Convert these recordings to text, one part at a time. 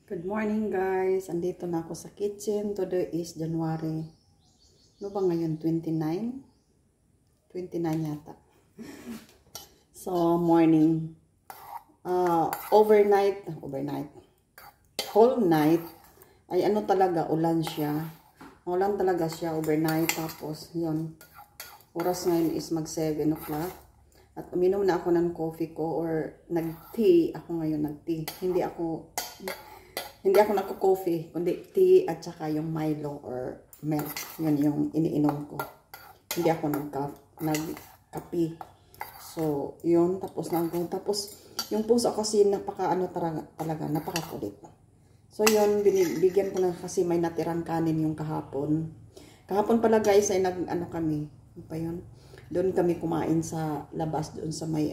Good morning guys, andito na ako sa kitchen. Today is January, ano ba ngayon, 29? 29 yata. So morning, overnight, whole night, ay ano talaga, ulan talaga siya overnight. Tapos yun, oras ngayon is mag 7 o'clock. At uminom na ako ng coffee ko, or nag-tea ako ngayon, Hindi ako nagko-coffee, kundi tea at saka yung Milo or milk. Yun yung iniinom ko. Hindi ako nagkape. So, yun. Tapos yung puso kasi talaga, napakakulit. So, yun, bigyan ko na kasi may natirang kanin yung kahapon. Kahapon pala guys, ay kami. Ano pa yun? Doon kami kumain sa labas, doon sa may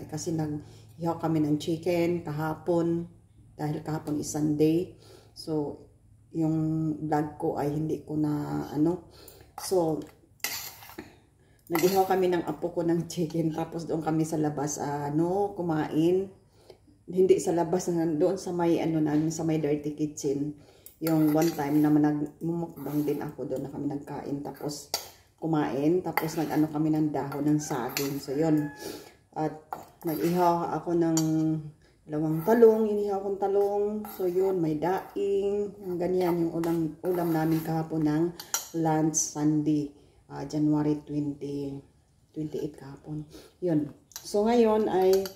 kasi nag-ihaw kami ng chicken kahapon. Dahil kahapon is Sunday. So, yung vlog ko ay hindi ko na So, nag-ihaw kami ng apo ko ng chicken. Tapos doon kami sa labas, kumain. Hindi sa labas, doon sa may, namin, sa may dirty kitchen. Yung one time na nagmumukbang din ako, doon na kami nagkain. Tapos, kumain. Tapos, kami ng dahon ng saging. So, yun. At, nag-ihaw ako ng dalawang talong, inihaw kong talong. So yun, may daing. Ganyan yung ulam namin kahapon ng lunch Sunday. January 28 kahapon. Yun. So ngayon ay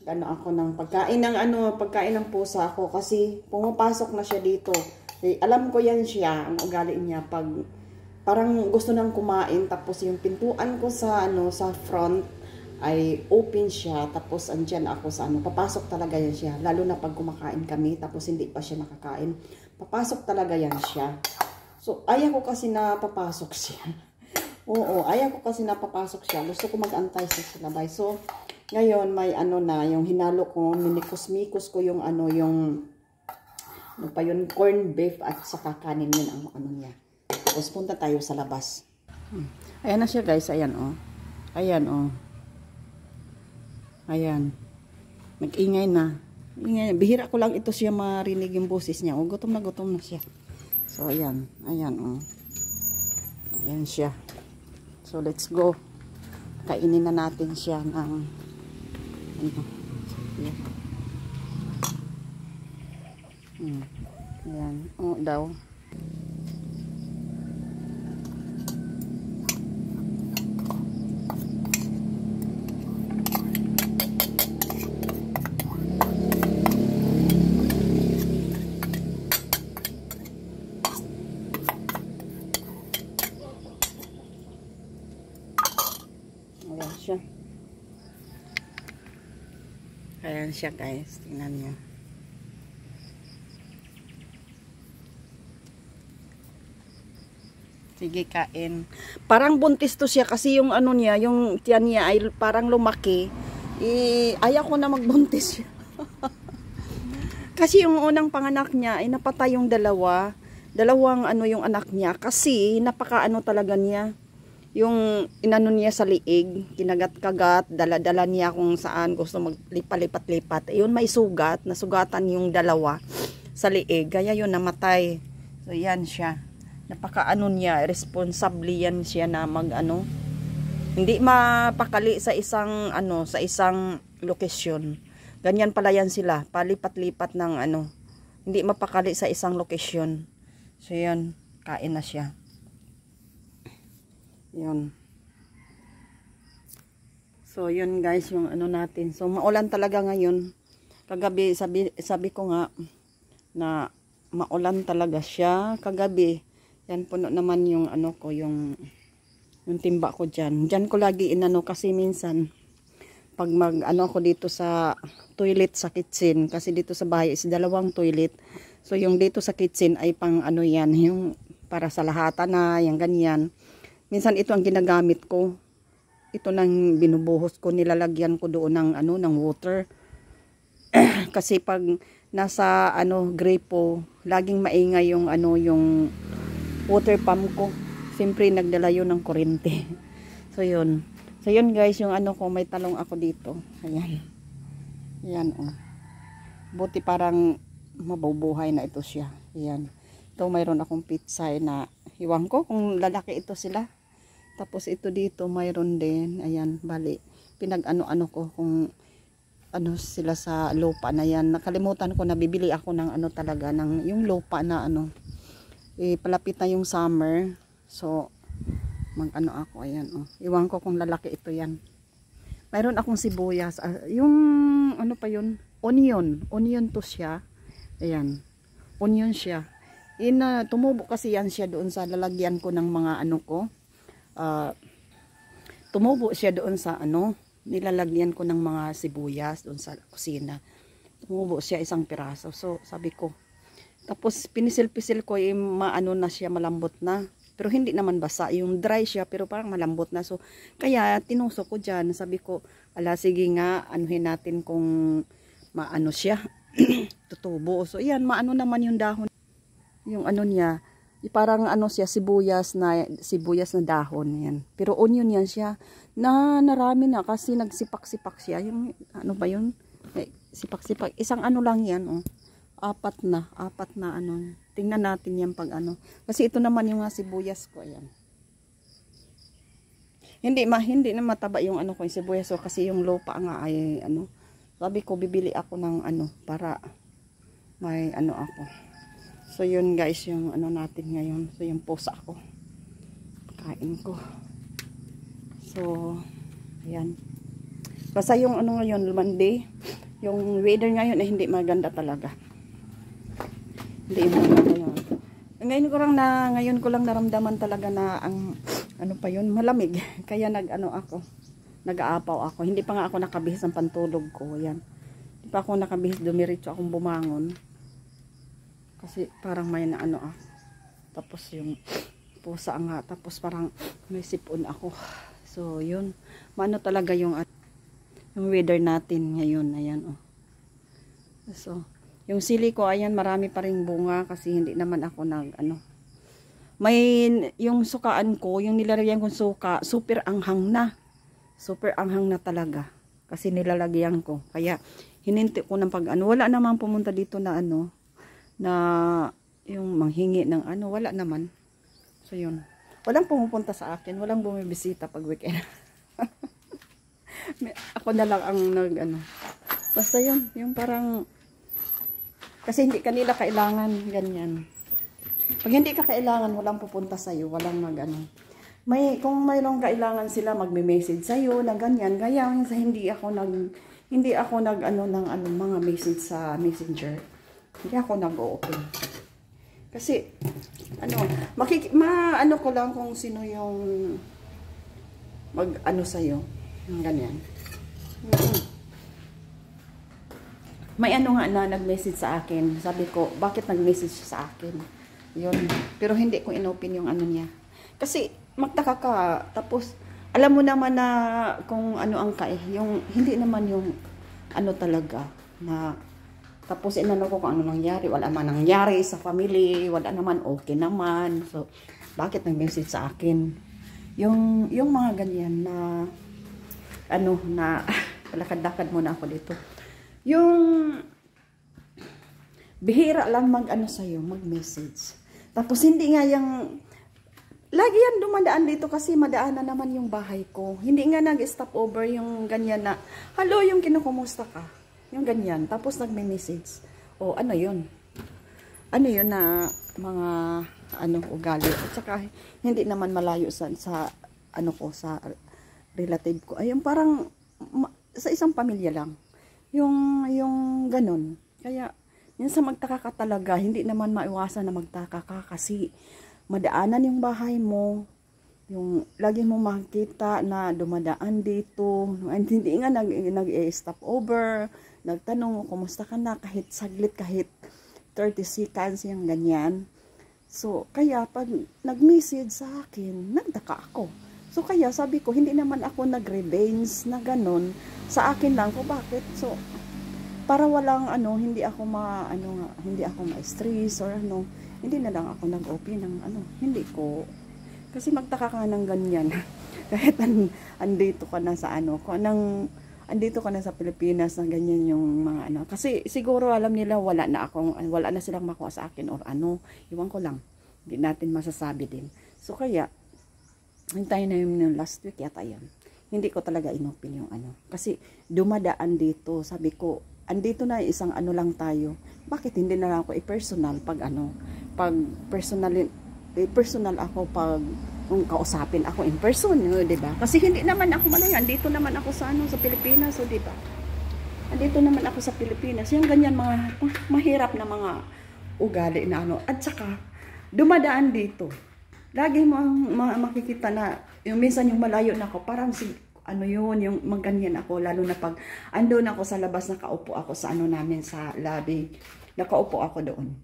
ako ng pagkain ng pusa ko kasi pumapasok na siya dito. Alam ko yan siya, ang ugali niya pag parang gusto nang kumain, tapos yung pintuan ko sa front ay open siya, tapos andyan ako sa papasok talaga yan siya, lalo na pag kumakain kami, tapos hindi pa siya nakakain, papasok talaga yan siya. So, ayaw ko kasi na papasok siya. Oo, ayaw ko kasi na papasok siya, gusto ko mag-antay sa labay. So, ngayon, may yung hinalo ko, minikos-mikos ko yung corn beef at saka kanin yun ang niya. Tapos, punta tayo sa labas. Ayan na siya guys, ayan Ayan. Nag-ingay na. Bihira ko lang ito siya marinig yung boses niya. Gutom na siya. So, ayan. Ayan, Ayan siya. So, let's go. Kainin na natin siya ng Ayan. Daw. Ayan siya guys, tingnan niyo. Sige, kain. Parang buntis to siya kasi yung niya, yung tiyan niya ay parang lumaki. Ayaw ko na magbuntis siya. Kasi yung unang panganak niya ay napatay yung dalawang yung anak niya kasi napaka talaga niya. Yung niya sa liig, kinagat-kagat, dala-dala niya kung saan gusto maglipat-lipat. Ayun, may sugat, nasugatan yung dalawa sa liig, kaya yun namatay. So yan siya. Napaka niya, responsable yan siya na hindi mapakali sa isang lokasyon. Ganyan pala yan sila, palipat-lipat ng hindi mapakali sa isang lokasyon. So yan, kain na siya. Yun. So, yun guys, yung natin. So, maulan talaga ngayon. Kagabi, sabi ko nga, na maulan talaga siya. Kagabi, yan puno naman yung yung timba ko dyan. Dyan ko lagi kasi minsan, pag ako dito sa toilet sa kitchen, kasi dito sa bahay is dalawang toilet. So, yung dito sa kitchen ay pang yan, yung para sa lahatan na, yung ganyan. Minsan ito ang ginagamit ko. Ito nang binubuhos ko, nilalagyan ko doon ng water. Kasi pag nasa gripo, laging maingay yung yung water pump ko. Siyempre nagdala yun ng kuryente. So yun. So yun guys, yung ko, may talong ako dito. Ayan. Ayan Buti parang mabubuhay na ito siya. Ayan. Ito mayroon akong pitsay na iwan ko kung lalaki ito sila. Tapos ito dito mayroon din. Ayan, bali. Pinag-ano-ano ko kung ano sila sa lupa na yan. Nakalimutan ko na bibili ako ng ano talaga, ng yung lupa na ano. Palapit na yung summer. So, mag-ano ako. Ayan, oh. Iwan ko kung lalaki ito yan. Mayroon akong sibuyas. Yung ano pa yun? Onion. Onion to siya. Ayan. Onion siya. Tumubo kasi yan siya doon sa lalagyan ko ng mga ano ko. Tumubo siya doon sa ano. Nilalagyan ko ng mga sibuyas doon sa kusina. Tumubo siya isang piraso. So, sabi ko. Tapos, pinisil-pisil ko maano na siya, malambot na. Pero hindi naman basa. Yung dry siya, pero parang malambot na. So, kaya tinusok ko dyan. Sabi ko, ala, sige nga, anuhin natin kung maano siya. Tutubo. So, yan, maano naman yung dahon. Yung ano niya, parang ano siya, sibuyas na dahon. Yan. Pero onion yan siya. Narami na kasi nagsipak-sipak siya. Yung, ano ba yun? Sipak-sipak. Isang ano lang yan, oh. Apat na ano. Tingnan natin yan pag ano. Kasi ito naman yung sibuyas ko. Ayan. Hindi na mataba yung ano ko, yung sibuyas ko. Kasi yung lupa nga ay ano. Sabi ko, bibili ako ng ano. Para may ano ako. So yun guys, yung ano natin ngayon. So yung pusa ko. Kain ko. So, ayan. Basta yung ano ngayon, Monday. Yung weather ngayon ay hindi maganda talaga. Hindi mo ngayon ko lang naramdaman talaga na ang ano pa yun, malamig. Kaya nag-aapaw ako. Hindi pa nga ako nakabihis ng pantulog ko. Yan. Hindi pa ako nakabihis, dumiritso akong bumangon. Kasi parang may na ano ako. Tapos yung pusa nga. Tapos parang may sipon ako. So yun. Maano talaga yung weather natin ngayon. Ayan oh. So yung sili ko, ayan, marami pa ring bunga kasi hindi naman ako yung sukaan ko, yung nilalagyan kong suka, super anghang na. Super anghang na talaga. Kasi nilalagyan ko. Kaya, hininti ko ng wala naman pumunta dito na na yung manghingi ng wala naman. So, yun. Walang pumupunta sa akin, walang bumibisita pag weekend. Ako na lang ang Basta yun, yung parang kasi hindi kanila kailangan ganyan. Pag hindi ka kailangan, walang pupunta sa'yo, walang kung mayroong kailangan sila, magme-message sa'yo na ganyan. Kaya hindi ako ng mga message sa Messenger. Hindi ako nag-open. Kasi ko lang kung sino yung sa'yo. Ganyan. May nga na nag-message sa akin. Sabi ko, bakit nag-message sa akin? Yun. Pero hindi ko inopen yung niya. Kasi, magtaka ka. Tapos, alam mo naman na kung ano ang yung, hindi naman yung talaga. Tapos, inano ko kung ano nangyari. Wala man nangyari sa family. Wala naman, okay naman. So, bakit nag-message sa akin? Yung mga ganyan na, lakad-lakad muna ako dito. Yung bihira lang sa'yo, mag-message. Tapos hindi nga lagi yan dumadaan dito kasi madaan na naman yung bahay ko. Hindi nga nag-stop over yung ganyan na, hello, yung kinukumusta ka. Yung ganyan. Tapos nagme-message. O, ano yun? Ano yun na mga, ugali. At saka, hindi naman malayo sa relative ko. Ayun, parang, sa isang pamilya lang. Yung ganun. Kaya, minsan magtaka ka talaga, hindi naman maiwasan na magtaka ka kasi madaanan yung bahay mo, yung lagi mo makikita na dumadaan dito, and hindi nga nag-stop over, nagtanong, kumusta ka na, kahit saglit, kahit 30 seconds, yung ganyan. So, kaya pag nag-message sa akin, nagtaka ako. So, kaya sabi ko, hindi naman ako nag-revenge na ganun. Sa akin lang ko, bakit? So, para walang hindi ako ma-stress or hindi na lang ako nag-open ng hindi ko. Kasi magtaka ka ng ganyan. Kahit andito ka na sa kung anong andito ka na sa Pilipinas na ganyan yung mga ano. Kasi siguro alam nila wala na silang makuha sa akin or ano. Iwan ko lang. Hindi natin masasabi din. So kaya, hintayin na yung last week yata yun. Hindi ko talaga inopin yung ano. Kasi dumadaan dito, sabi ko, andito na isang ano lang tayo. Bakit hindi na lang ako i-personal pag ano, pag personal ako pag kung kausapin ako in person, di ba? Kasi hindi naman ako malayo, andito naman ako sa ano, sa Pilipinas, so di ba? Andito naman ako sa Pilipinas. Yung ganyan mga mahirap na mga ugali na ano. At saka dumadaan dito. Lagi mo makikita na yung minsan yung malayo na ako, parang ano yun, yung magganyan ako, lalo na pag andun ako sa labas, nakaupo ako sa ano namin sa lobby. Nakaupo ako doon.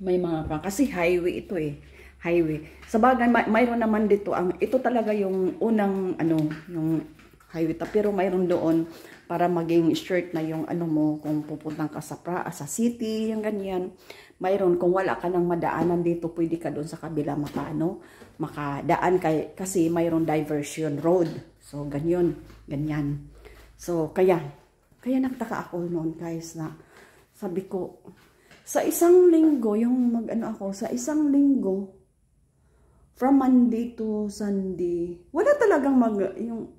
May mga kasi highway ito eh. Highway. Sa bagay, mayroon naman dito ito talaga yung unang ano, yung highway. Pero mayroon doon para maging short na yung ano mo kung pupuntang ka sa city, yung ganyan. Mayroon kung wala ka nang madaanan dito, pwede ka doon sa kabila makadaan kasi mayroon diversion road. So ganyan. So kaya nagtaka ako noon guys na sabi ko sa isang linggo sa isang linggo from Monday to Sunday, wala talagang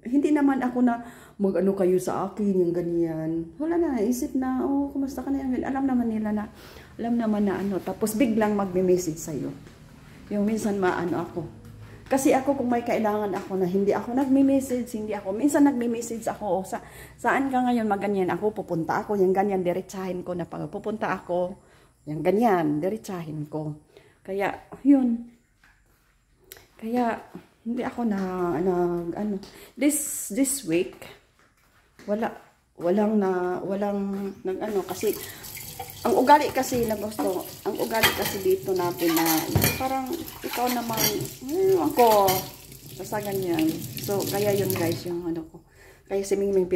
hindi naman ako na mag-ano kayo sa akin, yung ganyan. Wala na, naisip na, oh, kumusta ka na yan? Alam naman na ano, tapos biglang magme-message sa'yo. Yung minsan maano ako. Kasi ako kung may kailangan ako na hindi ako nagme-message, minsan nagme-message ako, saan ka ngayon maganyan ako, pupunta ako, yung ganyan, diretsahin ko na pag pupunta ako, yung ganyan, diretsahin ko. Kaya, yun. Kaya, hindi ako ano, this week, walang ano, kasi, ang ugali kasi dito natin na, parang, ikaw naman, ako, basta ganyan. So, kaya yun guys, yung ano ko. Kaya si Mingming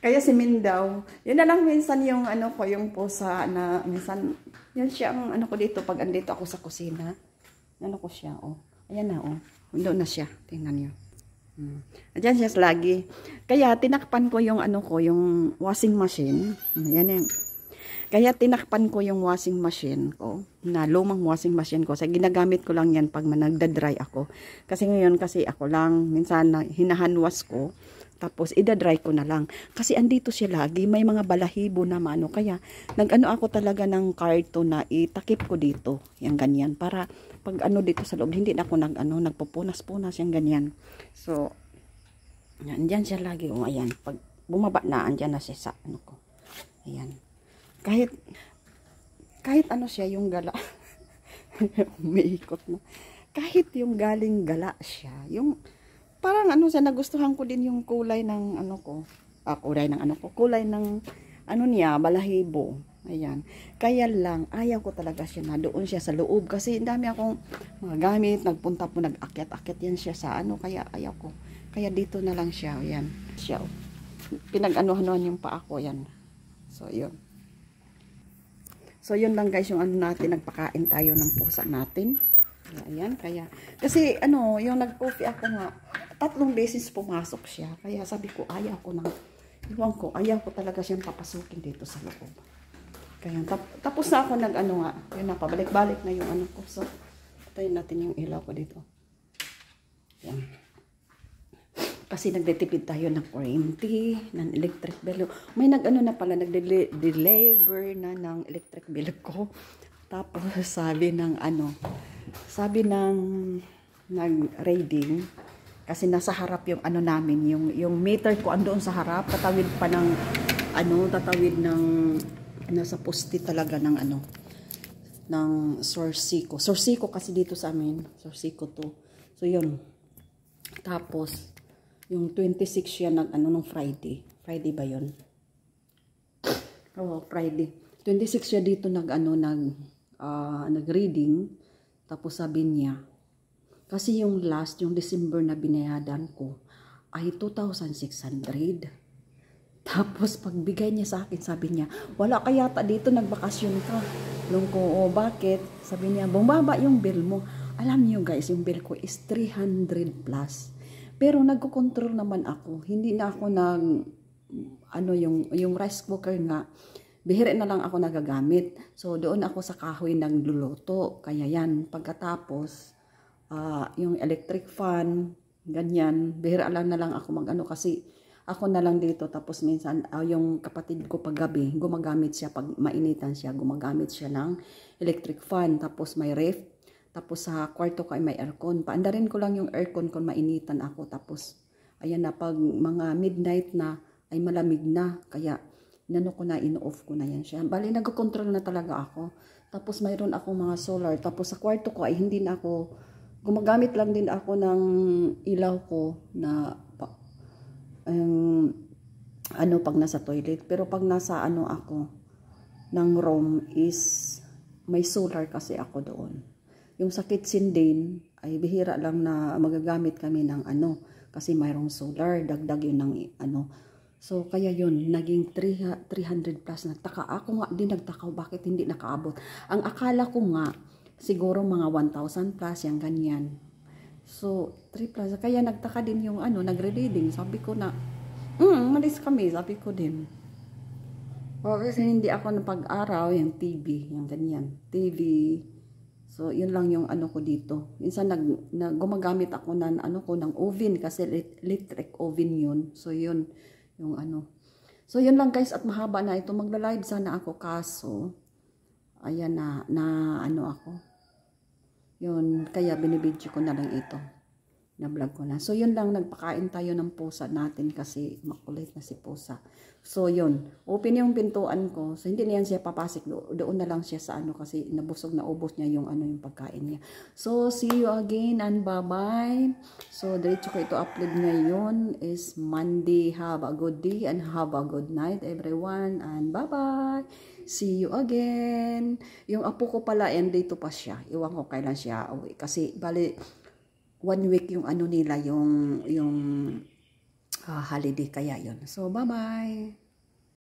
kaya si Min daw, yun na lang minsan yung ano ko, yung posa na, minsan, yun siya ang ano ko dito, pag andito ako sa kusina. Ano ko siya, oh. Ayan na, oh. Doon na siya. Tingnan niyo. Ayan siya lagi. Kaya tinakpan ko yung ano ko, yung washing machine. Ayan yan. Kaya tinakpan ko yung washing machine ko. Na lumang washing machine ko. Kasi ginagamit ko lang yan pag nagda-dry ako. Kasi ngayon, kasi ako lang, minsan hinahanwas ko. Tapos, ida-dry ko na lang. Kasi andito siya lagi. May mga balahibo na mano. Kaya, nag-ano ako talaga ng karton na itakip ko dito. Yung ganyan. Para, pag ano dito sa loob, hindi na ako nagpupunas-punas yung ganyan. So, andyan siya lagi. O, ayan. Pag bumaba na, andyan na siya sa ano ko. Ayan. Kahit ano siya, yung gala. Umiikot na. Kahit yung galing gala siya. Yung, parang ano siya, nagustuhan ko din yung kulay ng ano ko. Kulay ng ano niya, balahibo. Ayan. Kaya lang, ayaw ko talaga siya na doon siya sa loob. Kasi dami akong mga gamit, nagpunta po, nag-akyat-akyat yan siya sa ano. Kaya ayaw ko. Kaya dito na lang siya. Ayan. Siya. Pinag-ano-anuhan yung paa ko. Ayan. So, yun. So, yun lang guys yung ano natin. Nagpakain tayo ng pusa natin. Ayan. Kaya, kasi ano, yung nag-coffee ako nga, 3 beses pumasok siya. Kaya sabi ko, ayaw ko talaga siyang papasukin dito sa loob. Kaya, tapos na ako nag-ano nga, yun na, pabalik-balik na yung ano ko. So, patayin natin yung ilaw ko dito. Ayan. Kasi nagdetipid tayo ng kuryente, ng electric bill. May nag-ano na pala, nag-deliver na ng electric bill ko. Tapos, sabi ng nag-reading, kasi nasa harap yung ano namin, yung meter ko andoon sa harap, tatawid ng nasa poste talaga ng ng Sorsico. Sorsico kasi dito sa amin, Sorsico to. So yun. Tapos yung 26 siya nung Friday. Friday ba yun? Oh, Friday. 26 siya dito nag-reading. Tapos sabi niya, kasi yung December na binayadan ko ay 2,600. Tapos pagbigay niya sa akin, sabi niya, wala ka yata dito, nagbakasyon ka. Alam ko, oh, bakit? Sabi niya, bumaba yung bill mo. Alam niyo guys, yung bill ko is 300 plus. Pero nagko-control naman ako. Hindi na ako yung rice cooker nga, bihira na lang ako nagagamit. So, doon ako sa kahoy ng luluto. Kaya yan, pagkatapos, yung electric fan, ganyan, bihira lang na lang ako kasi ako na lang dito. Tapos minsan, yung kapatid ko paggabi, gumagamit siya, pag mainitan siya, gumagamit siya ng electric fan. Tapos may ref. Tapos sa kwarto ko ay may aircon. Paandarin ko lang yung aircon kung mainitan ako. Tapos, ayan na, pag mga midnight na, ay malamig na. Kaya, in-off ko na yan siya. Bali, nag-control na talaga ako. Tapos, mayroon akong mga solar. Tapos, sa kwarto ko ay hindi na ako, gumagamit lang din ako ng ilaw ko na, pag nasa toilet. Pero pag nasa ako, ng room is, may solar kasi ako doon. Yung sa kitchen din, ay bihira lang na magagamit kami ng kasi mayroong solar, dagdag yun ng So, kaya yun, naging 300 plus. Nagtaka ako nga, din nagtaka bakit hindi nakaabot. Ang akala ko nga, siguro mga 1,000 plus, yung ganyan. So, 3 plus. Kaya nagtaka din yung nagre-reading. Sabi ko na, malis kami, sabi ko din. Kasi hindi ako napag-araw, yung TV, yung ganyan. TV. So, yun lang yung ko dito. Minsan gumagamit ako ng ng oven kasi electric oven yun. So, yun yung So, yun lang guys at mahaba na ito. Magla-live sana ako kaso ayan na ako. Yun, kaya binibidyo ko na lang ito. Na-vlog ko na. So, yun lang, nagpakain tayo ng pusa natin kasi makulit na si pusa. So, yun. Open yung pintuan ko. So, hindi na yan siya papasok. Doon na lang siya sa kasi nabusog na ubos niya yung yung pagkain niya. So, see you again and bye-bye. So, diretso ko ito upload ngayon is Monday. Have a good day and have a good night everyone. And bye-bye. See you again. Yung apo ko pala, dito pa siya. Iwan ko kailan siya uwi. Kasi, bali, 1 week yung nila, yung holiday kaya yun. So, bye-bye!